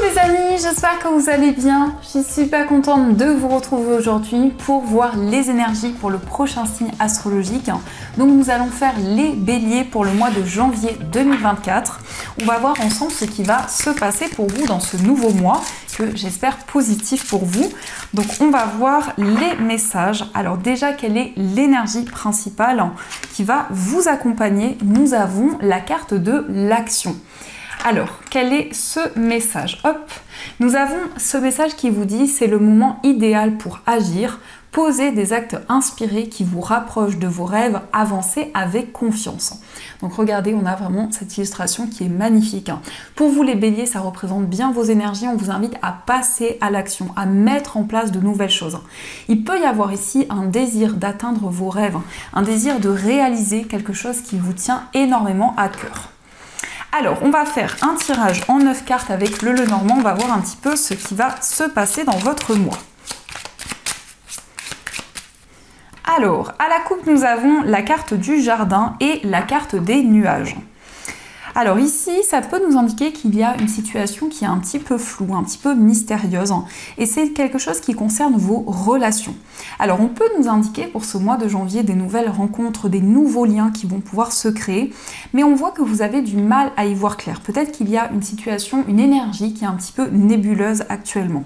les amis, j'espère que vous allez bien. Je suis super contente de vous retrouver aujourd'hui pour voir les énergies pour le prochain signe astrologique. Donc nous allons faire les béliers pour le mois de janvier 2024. On va voir ensemble ce qui va se passer pour vous dans ce nouveau mois que j'espère positif pour vous. Donc on va voir les messages. Alors déjà, quelle est l'énergie principale qui va vous accompagner? Nous avons la carte de l'action. Alors, quel est ce message? Hop, nous avons ce message qui vous dit c'est le moment idéal pour agir, poser des actes inspirés qui vous rapprochent de vos rêves, avancer avec confiance. Donc regardez, on a vraiment cette illustration qui est magnifique. Pour vous les béliers, ça représente bien vos énergies, on vous invite à passer à l'action, à mettre en place de nouvelles choses. Il peut y avoir ici un désir d'atteindre vos rêves, un désir de réaliser quelque chose qui vous tient énormément à cœur. Alors, on va faire un tirage en 9 cartes avec le Lenormand. On va voir un petit peu ce qui va se passer dans votre mois. Alors, à la coupe, nous avons la carte du jardin et la carte des nuages. Alors ici, ça peut nous indiquer qu'il y a une situation qui est un petit peu floue, un petit peu mystérieuse, et c'est quelque chose qui concerne vos relations. Alors on peut nous indiquer pour ce mois de janvier des nouvelles rencontres, des nouveaux liens qui vont pouvoir se créer, mais on voit que vous avez du mal à y voir clair. Peut-être qu'il y a une situation, une énergie qui est un petit peu nébuleuse actuellement.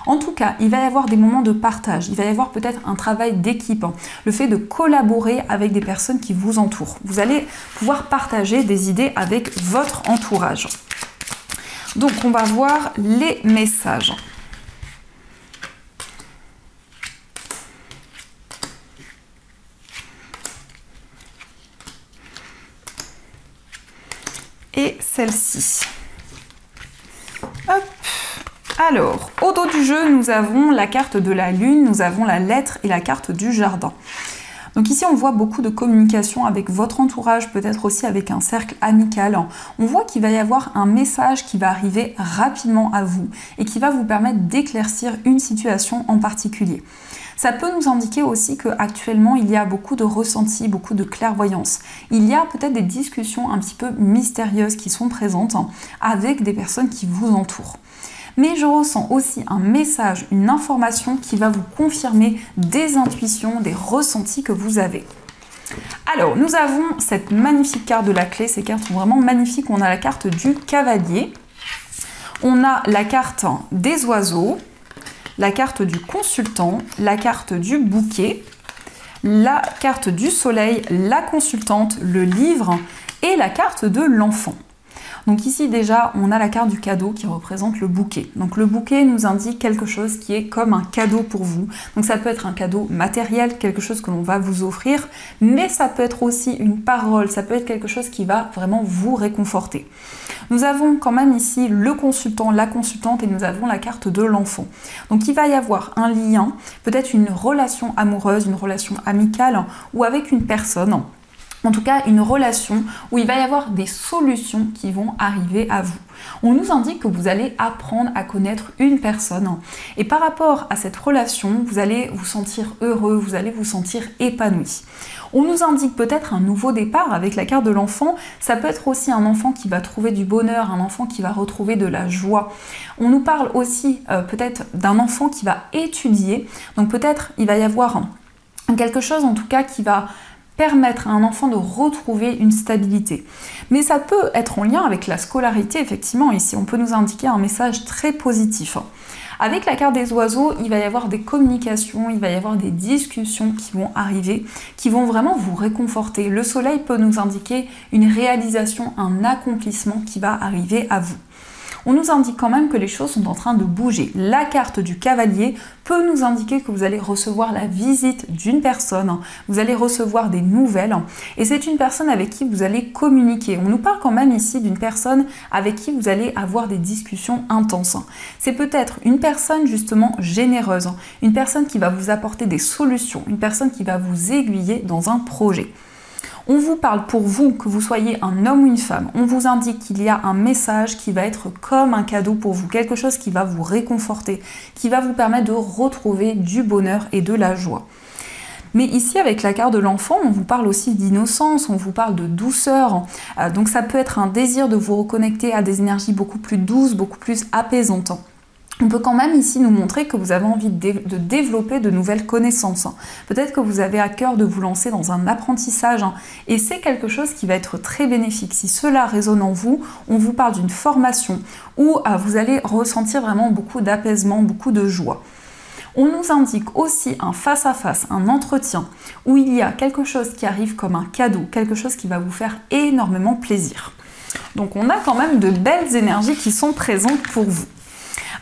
En tout cas, il va y avoir des moments de partage, il va y avoir peut-être un travail d'équipe, le fait de collaborer avec des personnes qui vous entourent. Vous allez pouvoir partager des idées avec votre entourage. Donc, on va voir les messages. Et celle-ci. Hop. Alors, au dos du jeu, nous avons la carte de la lune, nous avons la lettre et la carte du jardin. Donc ici, on voit beaucoup de communication avec votre entourage, peut-être aussi avec un cercle amical. On voit qu'il va y avoir un message qui va arriver rapidement à vous et qui va vous permettre d'éclaircir une situation en particulier. Ça peut nous indiquer aussi qu'actuellement, il y a beaucoup de ressentis, beaucoup de clairvoyance. Il y a peut-être des discussions un petit peu mystérieuses qui sont présentes avec des personnes qui vous entourent. Mais je ressens aussi un message, une information qui va vous confirmer des intuitions, des ressentis que vous avez. Alors, nous avons cette magnifique carte de la clé. Ces cartes sont vraiment magnifiques. On a la carte du cavalier, on a la carte des oiseaux, la carte du consultant, la carte du bouquet, la carte du soleil, la consultante, le livre et la carte de l'enfant. Donc ici déjà, on a la carte du cadeau qui représente le bouquet. Donc le bouquet nous indique quelque chose qui est comme un cadeau pour vous. Donc ça peut être un cadeau matériel, quelque chose que l'on va vous offrir, mais ça peut être aussi une parole, ça peut être quelque chose qui va vraiment vous réconforter. Nous avons quand même ici le consultant, la consultante et nous avons la carte de l'enfant. Donc il va y avoir un lien, peut-être une relation amoureuse, une relation amicale ou avec une personne. En tout cas, une relation où il va y avoir des solutions qui vont arriver à vous. On nous indique que vous allez apprendre à connaître une personne et par rapport à cette relation, vous allez vous sentir heureux, vous allez vous sentir épanoui. On nous indique peut-être un nouveau départ avec la carte de l'enfant. Ça peut être aussi un enfant qui va trouver du bonheur, un enfant qui va retrouver de la joie. On nous parle aussi peut-être d'un enfant qui va étudier. Donc peut-être il va y avoir quelque chose en tout cas qui va permettre à un enfant de retrouver une stabilité. Mais ça peut être en lien avec la scolarité, effectivement. Ici, on peut nous indiquer un message très positif. Avec la carte des oiseaux, il va y avoir des communications, il va y avoir des discussions qui vont arriver, qui vont vraiment vous réconforter. Le soleil peut nous indiquer une réalisation, un accomplissement qui va arriver à vous. On nous indique quand même que les choses sont en train de bouger. La carte du cavalier peut nous indiquer que vous allez recevoir la visite d'une personne, vous allez recevoir des nouvelles, et c'est une personne avec qui vous allez communiquer. On nous parle quand même ici d'une personne avec qui vous allez avoir des discussions intenses. C'est peut-être une personne justement généreuse, une personne qui va vous apporter des solutions, une personne qui va vous aiguiller dans un projet. On vous parle pour vous, que vous soyez un homme ou une femme, on vous indique qu'il y a un message qui va être comme un cadeau pour vous, quelque chose qui va vous réconforter, qui va vous permettre de retrouver du bonheur et de la joie. Mais ici, avec la carte de l'enfant, on vous parle aussi d'innocence, on vous parle de douceur. Donc ça peut être un désir de vous reconnecter à des énergies beaucoup plus douces, beaucoup plus apaisantes. On peut quand même ici nous montrer que vous avez envie de développer de nouvelles connaissances. Peut-être que vous avez à cœur de vous lancer dans un apprentissage et c'est quelque chose qui va être très bénéfique. Si cela résonne en vous, on vous parle d'une formation où vous allez ressentir vraiment beaucoup d'apaisement, beaucoup de joie. On nous indique aussi un face-à-face, un entretien, où il y a quelque chose qui arrive comme un cadeau, quelque chose qui va vous faire énormément plaisir. Donc on a quand même de belles énergies qui sont présentes pour vous.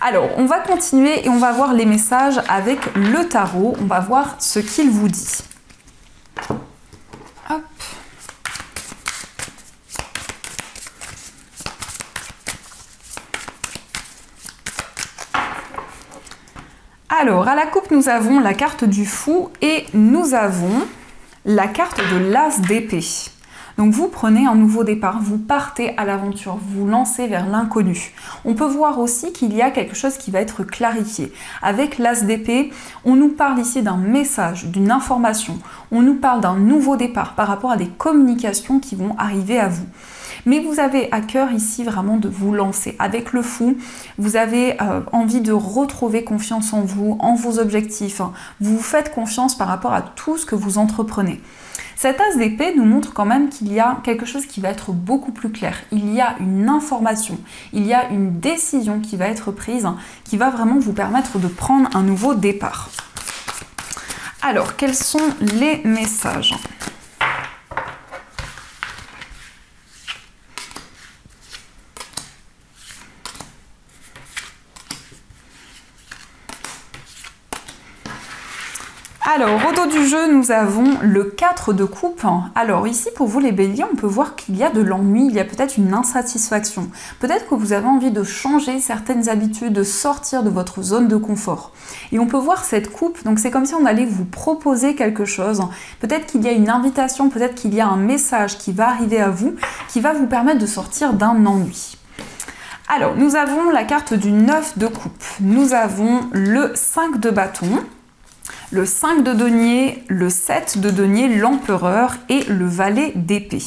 Alors, on va continuer et on va voir les messages avec le tarot. On va voir ce qu'il vous dit. Hop. Alors, à la coupe, nous avons la carte du fou et nous avons la carte de l'as d'épée. Donc vous prenez un nouveau départ, vous partez à l'aventure, vous lancez vers l'inconnu. On peut voir aussi qu'il y a quelque chose qui va être clarifié. Avec l'as d'épée, on nous parle ici d'un message, d'une information. On nous parle d'un nouveau départ par rapport à des communications qui vont arriver à vous. Mais vous avez à cœur ici vraiment de vous lancer. Avec le fou, vous avez envie de retrouver confiance en vous, en vos objectifs. Vous vous faites confiance par rapport à tout ce que vous entreprenez. Cet as d'épée nous montre quand même qu'il y a quelque chose qui va être beaucoup plus clair. Il y a une information, il y a une décision qui va être prise, qui va vraiment vous permettre de prendre un nouveau départ. Alors, quels sont les messages ? Alors, au dos du jeu, nous avons le 4 de coupe. Alors ici, pour vous les béliers, on peut voir qu'il y a de l'ennui, il y a peut-être une insatisfaction. Peut-être que vous avez envie de changer certaines habitudes, de sortir de votre zone de confort. Et on peut voir cette coupe, donc c'est comme si on allait vous proposer quelque chose. Peut-être qu'il y a une invitation, peut-être qu'il y a un message qui va arriver à vous, qui va vous permettre de sortir d'un ennui. Alors, nous avons la carte du 9 de coupe. Nous avons le 5 de bâton. Le 5 de denier, le 7 de denier, l'empereur et le valet d'épée.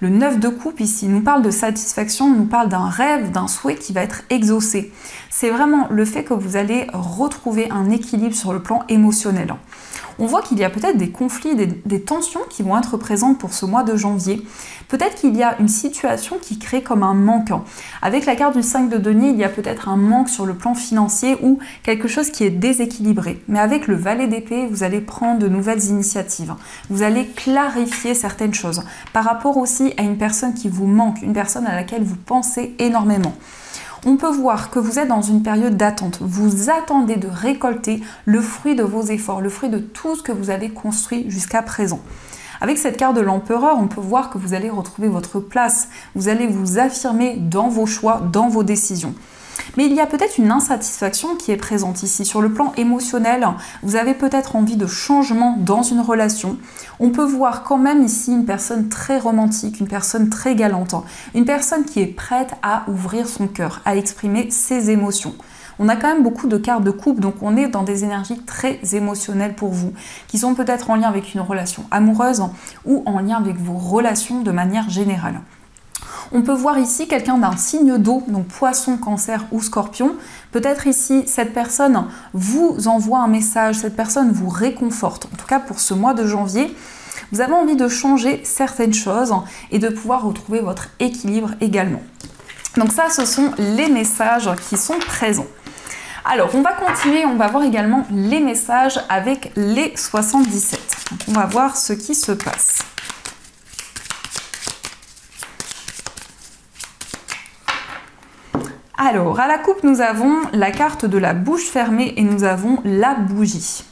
Le 9 de coupe ici nous parle de satisfaction, nous parle d'un rêve, d'un souhait qui va être exaucé. C'est vraiment le fait que vous allez retrouver un équilibre sur le plan émotionnel. On voit qu'il y a peut-être des conflits, des tensions qui vont être présentes pour ce mois de janvier. Peut-être qu'il y a une situation qui crée comme un manque. Avec la carte du 5 de denier, il y a peut-être un manque sur le plan financier ou quelque chose qui est déséquilibré. Mais avec le valet d'épée, vous allez prendre de nouvelles initiatives. Vous allez clarifier certaines choses par rapport aussi à une personne qui vous manque, une personne à laquelle vous pensez énormément. On peut voir que vous êtes dans une période d'attente. Vous attendez de récolter le fruit de vos efforts, le fruit de tout ce que vous avez construit jusqu'à présent. Avec cette carte de l'empereur, on peut voir que vous allez retrouver votre place. Vous allez vous affirmer dans vos choix, dans vos décisions. Mais il y a peut-être une insatisfaction qui est présente ici. Sur le plan émotionnel, vous avez peut-être envie de changement dans une relation. On peut voir quand même ici une personne très romantique, une personne très galante, une personne qui est prête à ouvrir son cœur, à exprimer ses émotions. On a quand même beaucoup de cartes de couple, donc on est dans des énergies très émotionnelles pour vous, qui sont peut-être en lien avec une relation amoureuse ou en lien avec vos relations de manière générale. On peut voir ici quelqu'un d'un signe d'eau, donc poisson, cancer ou scorpion. Peut-être ici, cette personne vous envoie un message, cette personne vous réconforte. En tout cas, pour ce mois de janvier, vous avez envie de changer certaines choses et de pouvoir retrouver votre équilibre également. Donc ça, ce sont les messages qui sont présents. Alors, on va continuer, on va voir également les messages avec les 77. Donc, on va voir ce qui se passe. Alors, à la coupe, nous avons la carte de la bouche fermée et nous avons la bougie.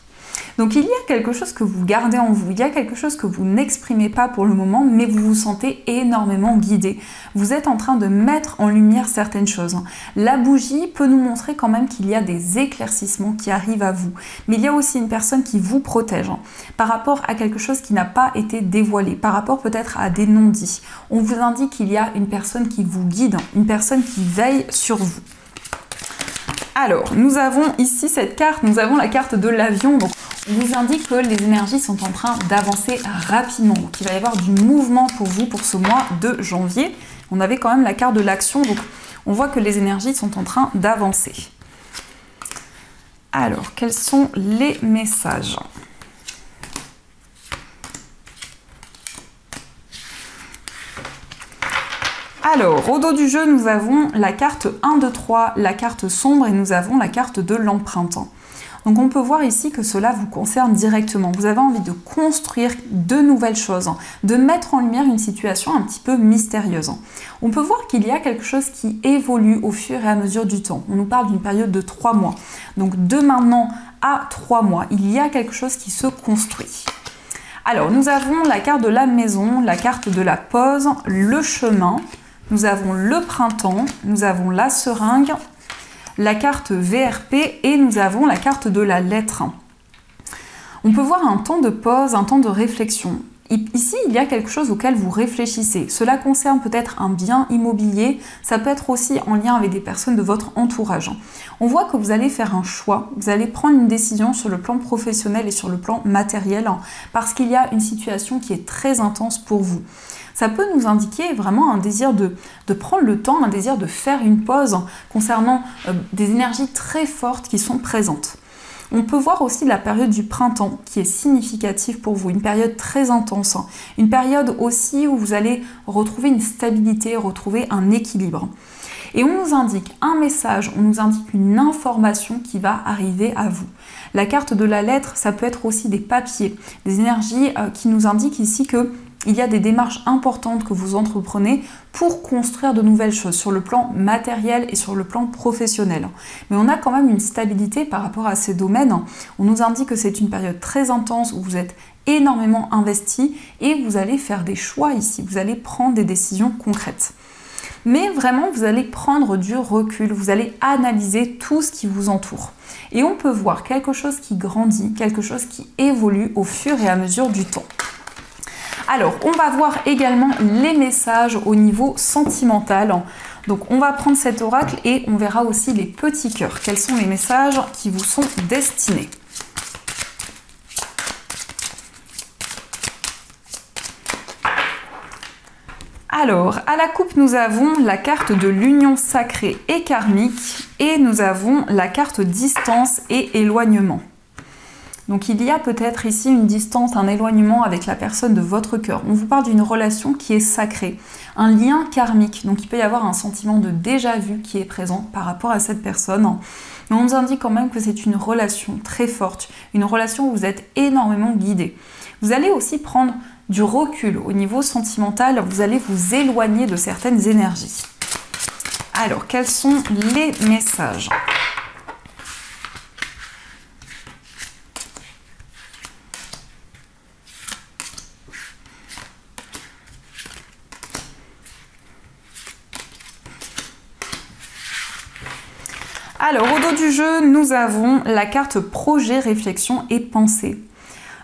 Donc, il y a quelque chose que vous gardez en vous, il y a quelque chose que vous n'exprimez pas pour le moment, mais vous vous sentez énormément guidé. Vous êtes en train de mettre en lumière certaines choses. La bougie peut nous montrer quand même qu'il y a des éclaircissements qui arrivent à vous. Mais il y a aussi une personne qui vous protège par rapport à quelque chose qui n'a pas été dévoilé, par rapport peut-être à des non-dits. On vous indique qu'il y a une personne qui vous guide, une personne qui veille sur vous. Alors, nous avons ici cette carte, nous avons la carte de l'avion. Donc, on vous indique que les énergies sont en train d'avancer rapidement. Donc il va y avoir du mouvement pour vous pour ce mois de janvier. On avait quand même la carte de l'action, donc on voit que les énergies sont en train d'avancer. Alors, quels sont les messages ? Alors, au dos du jeu, nous avons la carte 1, 2, 3, la carte sombre et nous avons la carte de l'empreinte. Donc on peut voir ici que cela vous concerne directement. Vous avez envie de construire de nouvelles choses, de mettre en lumière une situation un petit peu mystérieuse. On peut voir qu'il y a quelque chose qui évolue au fur et à mesure du temps. On nous parle d'une période de 3 mois. Donc de maintenant à 3 mois, il y a quelque chose qui se construit. Alors nous avons la carte de la maison, la carte de la pause, le chemin, nous avons le printemps, nous avons la seringue, la carte VRP et nous avons la carte de la lettre. On peut voir un temps de pause, un temps de réflexion. Ici, il y a quelque chose auquel vous réfléchissez. Cela concerne peut-être un bien immobilier, ça peut être aussi en lien avec des personnes de votre entourage. On voit que vous allez faire un choix, vous allez prendre une décision sur le plan professionnel et sur le plan matériel parce qu'il y a une situation qui est très intense pour vous. Ça peut nous indiquer vraiment un désir de prendre le temps, un désir de faire une pause concernant des énergies très fortes qui sont présentes. On peut voir aussi la période du printemps qui est significative pour vous, une période très intense, une période aussi où vous allez retrouver une stabilité, retrouver un équilibre. Et on nous indique un message, on nous indique une information qui va arriver à vous. La carte de la lettre, ça peut être aussi des papiers, des énergies qui nous indiquent ici que il y a des démarches importantes que vous entreprenez pour construire de nouvelles choses sur le plan matériel et sur le plan professionnel. Mais on a quand même une stabilité par rapport à ces domaines. On nous indique que c'est une période très intense où vous êtes énormément investi et vous allez faire des choix ici, vous allez prendre des décisions concrètes. Mais vraiment, vous allez prendre du recul, vous allez analyser tout ce qui vous entoure. Et on peut voir quelque chose qui grandit, quelque chose qui évolue au fur et à mesure du temps. Alors, on va voir également les messages au niveau sentimental. Donc, on va prendre cet oracle et on verra aussi les petits cœurs. Quels sont les messages qui vous sont destinés ? Alors, à la coupe, nous avons la carte de l'union sacrée et karmique et nous avons la carte distance et éloignement. Donc il y a peut-être ici une distance, un éloignement avec la personne de votre cœur. On vous parle d'une relation qui est sacrée, un lien karmique. Donc il peut y avoir un sentiment de déjà-vu qui est présent par rapport à cette personne. Mais on nous indique quand même que c'est une relation très forte, une relation où vous êtes énormément guidé. Vous allez aussi prendre du recul au niveau sentimental, vous allez vous éloigner de certaines énergies. Alors, quels sont les messages ? Alors, au dos du jeu, nous avons la carte projet, réflexion et pensée.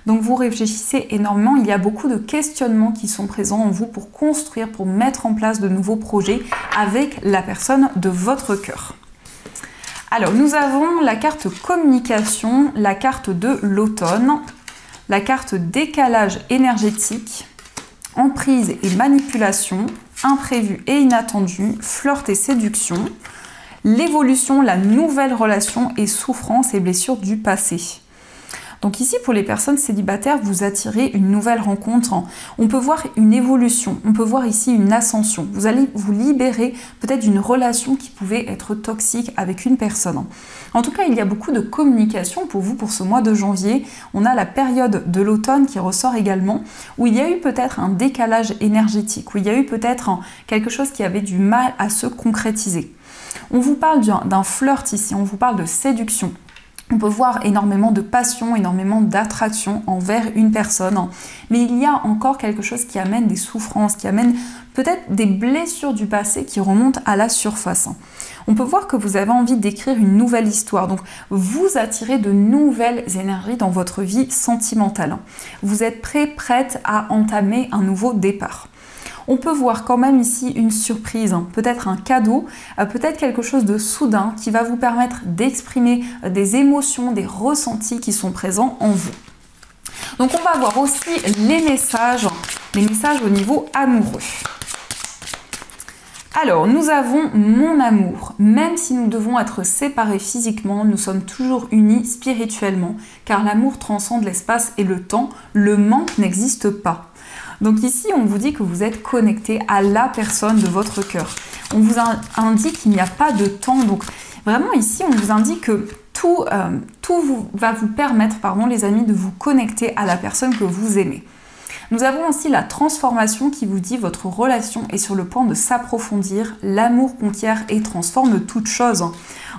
Donc, vous réfléchissez énormément. Il y a beaucoup de questionnements qui sont présents en vous pour construire, pour mettre en place de nouveaux projets avec la personne de votre cœur. Alors, nous avons la carte communication, la carte de l'automne, la carte décalage énergétique, emprise et manipulation, imprévu et inattendu, flirt et séduction, l'évolution, la nouvelle relation et souffrance et blessures du passé. Donc ici, pour les personnes célibataires, vous attirez une nouvelle rencontre. On peut voir une évolution, on peut voir ici une ascension. Vous allez vous libérer peut-être d'une relation qui pouvait être toxique avec une personne. En tout cas, il y a beaucoup de communication pour vous pour ce mois de janvier. On a la période de l'automne qui ressort également, où il y a eu peut-être un décalage énergétique, où il y a eu peut-être quelque chose qui avait du mal à se concrétiser. On vous parle d'un flirt ici, on vous parle de séduction. On peut voir énormément de passion, énormément d'attraction envers une personne. Mais il y a encore quelque chose qui amène des souffrances, qui amène peut-être des blessures du passé qui remontent à la surface. On peut voir que vous avez envie d'écrire une nouvelle histoire. Donc, vous attirez de nouvelles énergies dans votre vie sentimentale. Vous êtes prête à entamer un nouveau départ. On peut voir quand même ici une surprise, peut-être un cadeau, peut-être quelque chose de soudain qui va vous permettre d'exprimer des émotions, des ressentis qui sont présents en vous. Donc on va voir aussi les messages au niveau amoureux. Alors, nous avons mon amour. Même si nous devons être séparés physiquement, nous sommes toujours unis spirituellement, car l'amour transcende l'espace et le temps. Le manque n'existe pas. Donc ici, on vous dit que vous êtes connecté à la personne de votre cœur. On vous indique qu'il n'y a pas de temps. Donc vraiment ici, on vous indique que tout va vous permettre, les amis, de vous connecter à la personne que vous aimez. Nous avons aussi la transformation qui vous dit votre relation est sur le point de s'approfondir. L'amour conquiert et transforme toute chose.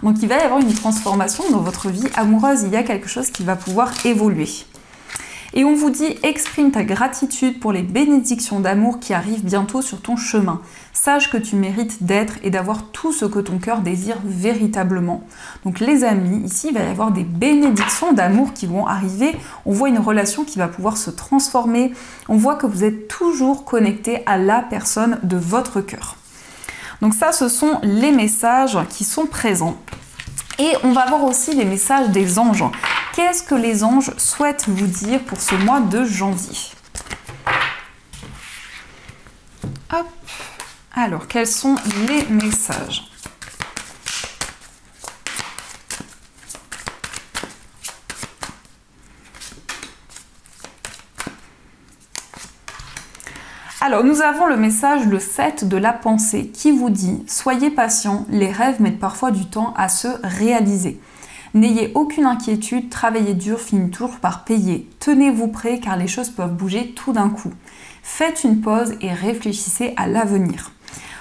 Donc il va y avoir une transformation dans votre vie amoureuse. Il y a quelque chose qui va pouvoir évoluer. Et on vous dit, exprime ta gratitude pour les bénédictions d'amour qui arrivent bientôt sur ton chemin. Sache que tu mérites d'être et d'avoir tout ce que ton cœur désire véritablement. Donc les amis, ici il va y avoir des bénédictions d'amour qui vont arriver. On voit une relation qui va pouvoir se transformer. On voit que vous êtes toujours connecté à la personne de votre cœur. Donc ça, ce sont les messages qui sont présents. Et on va voir aussi les messages des anges. Qu'est-ce que les anges souhaitent vous dire pour ce mois de janvier? Hop. Alors, quels sont les messages? Alors, nous avons le message, le 7 de la pensée, qui vous dit « Soyez patient, les rêves mettent parfois du temps à se réaliser. N'ayez aucune inquiétude, travaillez dur finit toujours par payer. Tenez-vous prêts car les choses peuvent bouger tout d'un coup. Faites une pause et réfléchissez à l'avenir. »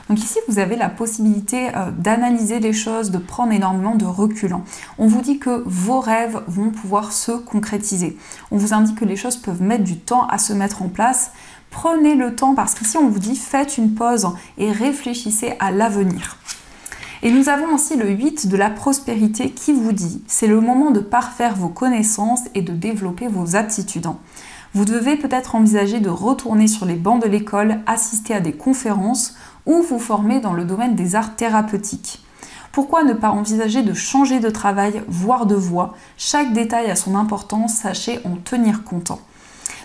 Donc ici, vous avez la possibilité d'analyser les choses, de prendre énormément de recul. On vous dit que vos rêves vont pouvoir se concrétiser. On vous indique que les choses peuvent mettre du temps à se mettre en place. Prenez le temps parce qu'ici, on vous dit faites une pause et réfléchissez à l'avenir. Et nous avons aussi le 8 de la prospérité qui vous dit c'est le moment de parfaire vos connaissances et de développer vos aptitudes. Vous devez peut-être envisager de retourner sur les bancs de l'école, assister à des conférences ou vous former dans le domaine des arts thérapeutiques. Pourquoi ne pas envisager de changer de travail, voire de voie? Chaque détail a son importance, sachez en tenir compte.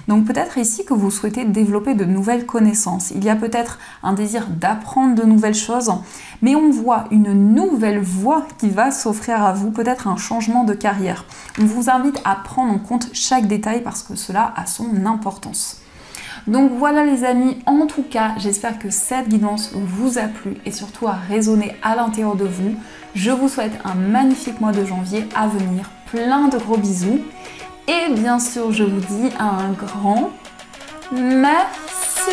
Donc peut-être ici que vous souhaitez développer de nouvelles connaissances. Il y a peut-être un désir d'apprendre de nouvelles choses, mais on voit une nouvelle voie qui va s'offrir à vous, peut-être un changement de carrière. On vous invite à prendre en compte chaque détail parce que cela a son importance. Donc voilà les amis, en tout cas, j'espère que cette guidance vous a plu et surtout a résonné à l'intérieur de vous. Je vous souhaite un magnifique mois de janvier à venir, plein de gros bisous. Et bien sûr, je vous dis un grand merci.